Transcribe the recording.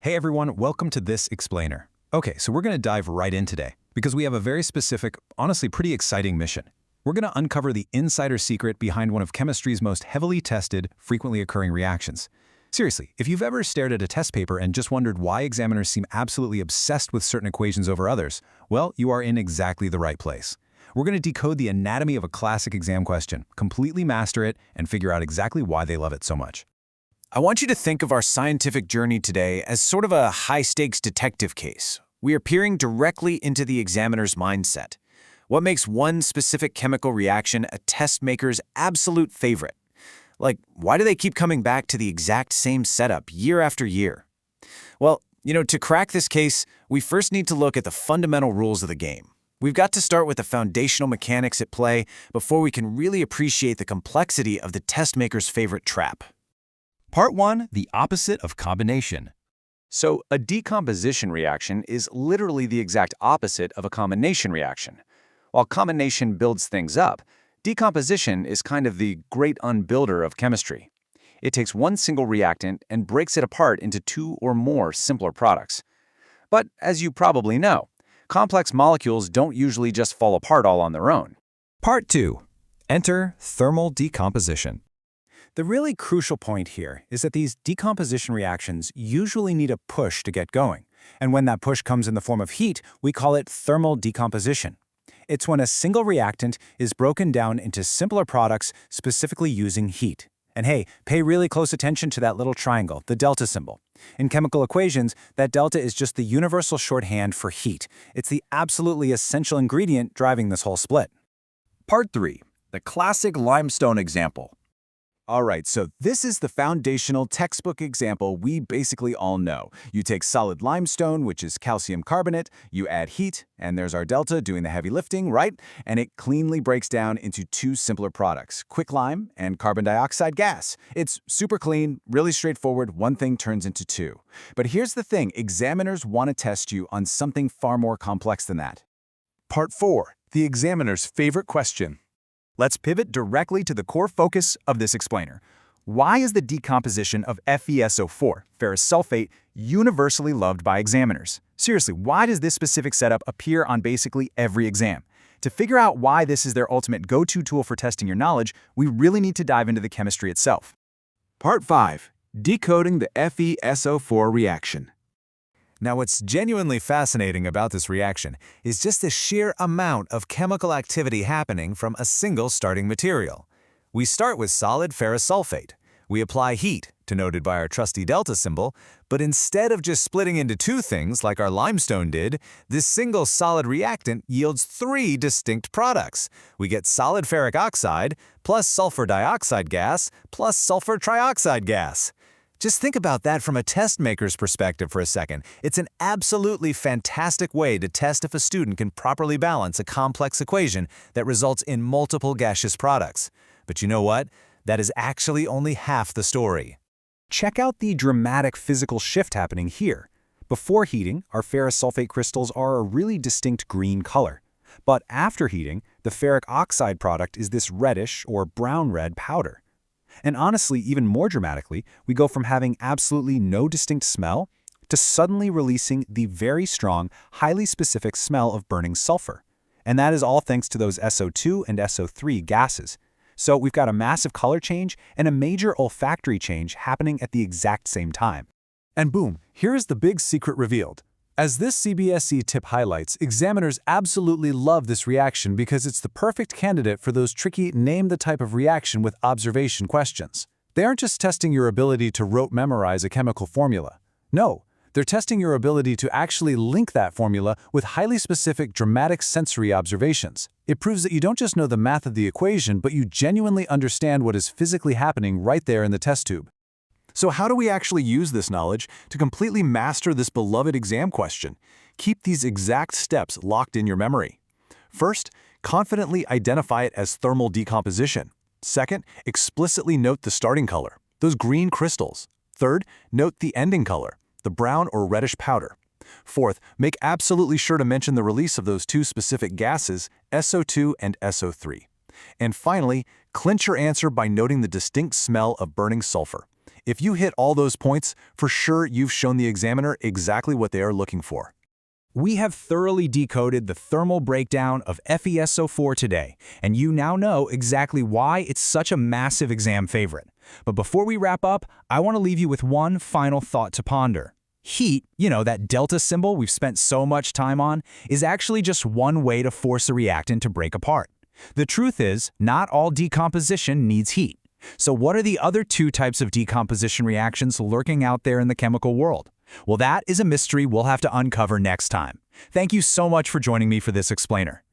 Hey everyone, welcome to this explainer. Okay, so we're going to dive right in today because we have a very specific, honestly pretty exciting mission. We're going to uncover the insider secret behind one of chemistry's most heavily tested, frequently occurring reactions. Seriously, if you've ever stared at a test paper and just wondered why examiners seem absolutely obsessed with certain equations over others, well, you are in exactly the right place. We're going to decode the anatomy of a classic exam question, completely master it, and figure out exactly why they love it so much. I want you to think of our scientific journey today as sort of a high-stakes detective case. We are peering directly into the examiner's mindset. What makes one specific chemical reaction a test maker's absolute favorite? Like, why do they keep coming back to the exact same setup year after year? Well, to crack this case, we first need to look at the fundamental rules of the game. We've got to start with the foundational mechanics at play before we can really appreciate the complexity of the test maker's favorite trap. Part 1, the opposite of combination. So, a decomposition reaction is literally the exact opposite of a combination reaction. While combination builds things up, decomposition is kind of the great unbuilder of chemistry. It takes one single reactant and breaks it apart into two or more simpler products. But as you probably know, complex molecules don't usually just fall apart all on their own. Part 2, enter thermal decomposition. The really crucial point here is that these decomposition reactions usually need a push to get going. And when that push comes in the form of heat, we call it thermal decomposition. It's when a single reactant is broken down into simpler products specifically using heat. And hey, pay really close attention to that little triangle, the delta symbol. In chemical equations, that delta is just the universal shorthand for heat. It's the absolutely essential ingredient driving this whole split. Part 3, the classic limestone example. All right, so this is the foundational textbook example we basically all know. You take solid limestone, which is calcium carbonate, you add heat, and there's our delta doing the heavy lifting, right? And it cleanly breaks down into two simpler products, quicklime and carbon dioxide gas. It's super clean, really straightforward, one thing turns into two. But here's the thing, examiners want to test you on something far more complex than that. Part 4, the examiner's favorite question. Let's pivot directly to the core focus of this explainer. Why is the decomposition of FeSO₄, ferrous sulphate, universally loved by examiners? Seriously, why does this specific setup appear on basically every exam? To figure out why this is their ultimate go-to tool for testing your knowledge, we really need to dive into the chemistry itself. Part 5, decoding the FeSO₄ reaction. Now, what's genuinely fascinating about this reaction is just the sheer amount of chemical activity happening from a single starting material. We start with solid ferrous sulphate. We apply heat, denoted by our trusty delta symbol, but instead of just splitting into two things like our limestone did, this single solid reactant yields three distinct products. We get solid ferric oxide, plus sulfur dioxide gas, plus sulfur trioxide gas. Just think about that from a test maker's perspective for a second. It's an absolutely fantastic way to test if a student can properly balance a complex equation that results in multiple gaseous products. But you know what? That is actually only half the story. Check out the dramatic physical shift happening here. Before heating, our ferrous sulfate crystals are a really distinct green color. But after heating, the ferric oxide product is this reddish or brown-red powder. And honestly, even more dramatically, we go from having absolutely no distinct smell to suddenly releasing the very strong, highly specific smell of burning sulfur. And that is all thanks to those SO2 and SO3 gases. So we've got a massive color change and a major olfactory change happening at the exact same time. And boom, here is the big secret revealed. As this CBSE tip highlights, examiners absolutely love this reaction because it's the perfect candidate for those tricky name the type of reaction with observation questions. They aren't just testing your ability to rote memorize a chemical formula. No, they're testing your ability to actually link that formula with highly specific dramatic sensory observations. It proves that you don't just know the math of the equation, but you genuinely understand what is physically happening right there in the test tube. So how do we actually use this knowledge to completely master this beloved exam question? Keep these exact steps locked in your memory. First, confidently identify it as thermal decomposition. Second, explicitly note the starting color, those green crystals. Third, note the ending color, the brown or reddish powder. Fourth, make absolutely sure to mention the release of those two specific gases, SO2 and SO3. And finally, clinch your answer by noting the distinct smell of burning sulfur. If you hit all those points, for sure you've shown the examiner exactly what they are looking for. We have thoroughly decoded the thermal breakdown of FeSO₄ today, and you now know exactly why it's such a massive exam favorite. But before we wrap up, I want to leave you with one final thought to ponder. Heat, that delta symbol we've spent so much time on, is actually just one way to force a reactant to break apart. The truth is, not all decomposition needs heat. So what are the other two types of decomposition reactions lurking out there in the chemical world? Well, that is a mystery we'll have to uncover next time. Thank you so much for joining me for this explainer.